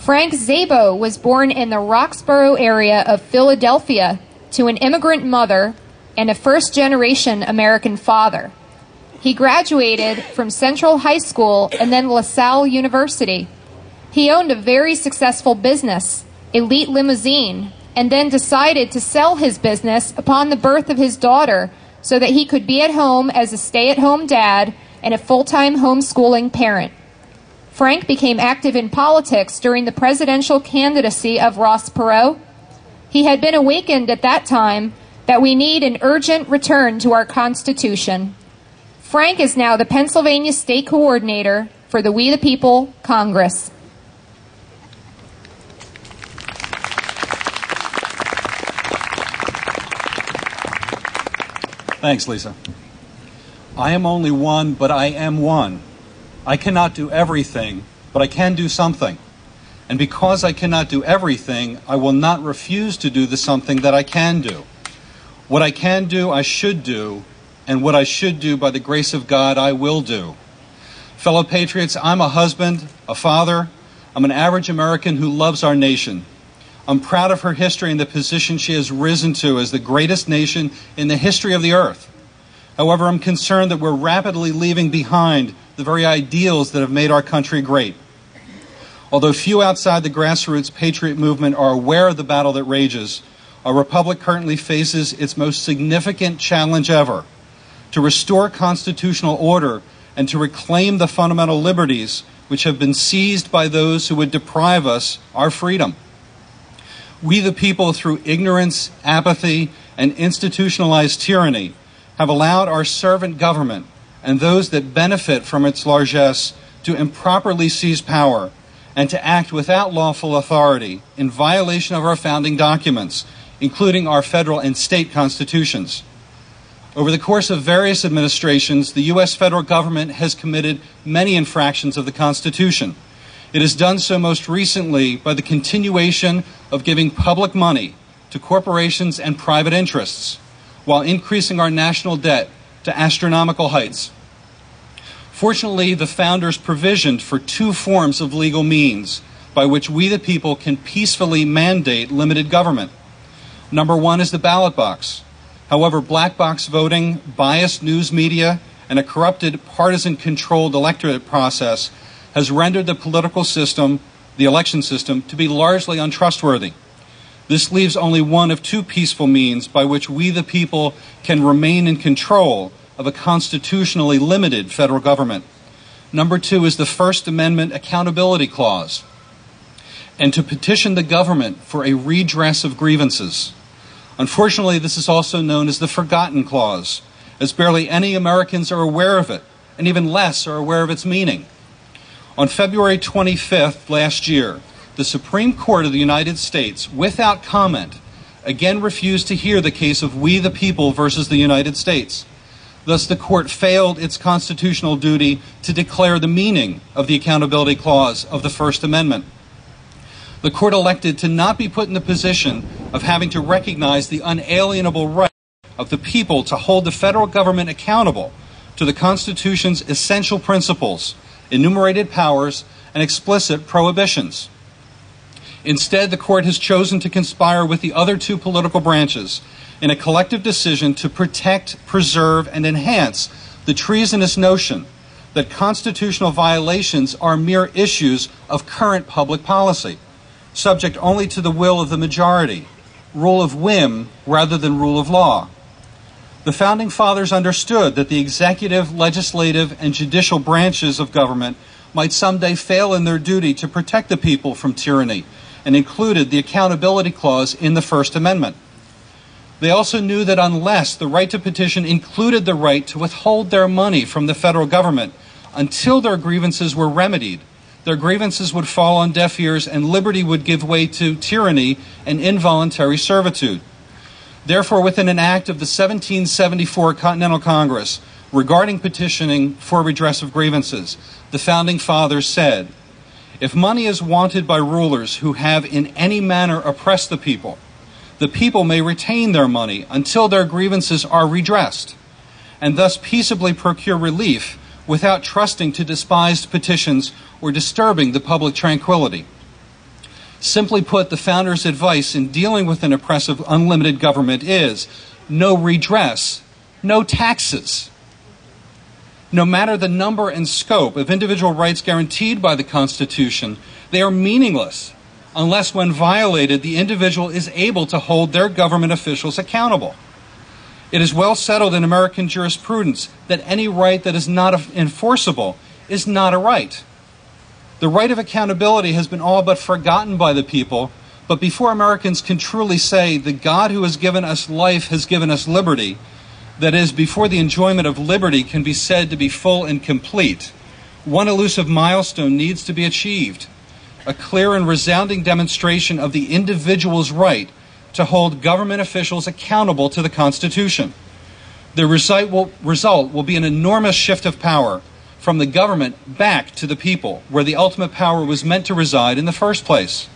Frank Szabo was born in the Roxborough area of Philadelphia to an immigrant mother and a first-generation American father. He graduated from Central High School and then LaSalle University. He owned a very successful business, Elite Limousine, and then decided to sell his business upon the birth of his daughter so that he could be at home as a stay-at-home dad and a full-time homeschooling parent. Frank became active in politics during the presidential candidacy of Ross Perot. He had been awakened at that time that we need an urgent return to our Constitution. Frank is now the Pennsylvania State Coordinator for the We the People Congress. Thanks, Lisa. I am only one, but I am one. I cannot do everything, but I can do something. And because I cannot do everything, I will not refuse to do the something that I can do. What I can do, I should do, and what I should do by the grace of God, I will do. Fellow patriots, I'm a husband, a father. I'm an average American who loves our nation. I'm proud of her history and the position she has risen to as the greatest nation in the history of the earth. However, I'm concerned that we're rapidly leaving behind the very ideals that have made our country great. Although few outside the grassroots patriot movement are aware of the battle that rages, our republic currently faces its most significant challenge ever: to restore constitutional order and to reclaim the fundamental liberties which have been seized by those who would deprive us our freedom. We the people, through ignorance, apathy, and institutionalized tyranny, have allowed our servant government and those that benefit from its largesse to improperly seize power and to act without lawful authority in violation of our founding documents, including our federal and state constitutions. Over the course of various administrations, the U.S. federal government has committed many infractions of the Constitution. It has done so most recently by the continuation of giving public money to corporations and private interests, while increasing our national debt to astronomical heights. Fortunately, the founders provisioned for two forms of legal means by which we the people can peacefully mandate limited government. Number one is the ballot box. However, black box voting, biased news media, and a corrupted, partisan-controlled electorate process has rendered the political system, the election system, to be largely untrustworthy. This leaves only one of two peaceful means by which we the people can remain in control of a constitutionally limited federal government. Number two is the First Amendment Accountability Clause, and to petition the government for a redress of grievances. Unfortunately, this is also known as the Forgotten Clause, as barely any Americans are aware of it, and even less are aware of its meaning. On February 25th last year, the Supreme Court of the United States, without comment, again refused to hear the case of We the People versus the United States. Thus, the court failed its constitutional duty to declare the meaning of the Accountability Clause of the First Amendment. The court elected to not be put in the position of having to recognize the unalienable right of the people to hold the federal government accountable to the Constitution's essential principles, enumerated powers, and explicit prohibitions. Instead, the court has chosen to conspire with the other two political branches in a collective decision to protect, preserve, and enhance the treasonous notion that constitutional violations are mere issues of current public policy, subject only to the will of the majority, rule of whim rather than rule of law. The Founding Fathers understood that the executive, legislative, and judicial branches of government might someday fail in their duty to protect the people from tyranny, and included the Accountability Clause in the First Amendment. They also knew that unless the right to petition included the right to withhold their money from the federal government until their grievances were remedied, their grievances would fall on deaf ears and liberty would give way to tyranny and involuntary servitude. Therefore, within an act of the 1774 Continental Congress regarding petitioning for redress of grievances, the Founding Fathers said, "If money is wanted by rulers who have in any manner oppressed the people may retain their money until their grievances are redressed, and thus peaceably procure relief without trusting to despised petitions or disturbing the public tranquility." Simply put, the founders' advice in dealing with an oppressive, unlimited government is no redress, no taxes. No matter the number and scope of individual rights guaranteed by the Constitution, they are meaningless unless when violated, the individual is able to hold their government officials accountable. It is well settled in American jurisprudence that any right that is not enforceable is not a right. The right of accountability has been all but forgotten by the people, but before Americans can truly say, the God who has given us life has given us liberty, that is, before the enjoyment of liberty can be said to be full and complete, one elusive milestone needs to be achieved: a clear and resounding demonstration of the individual's right to hold government officials accountable to the Constitution. The result will be an enormous shift of power from the government back to the people, where the ultimate power was meant to reside in the first place.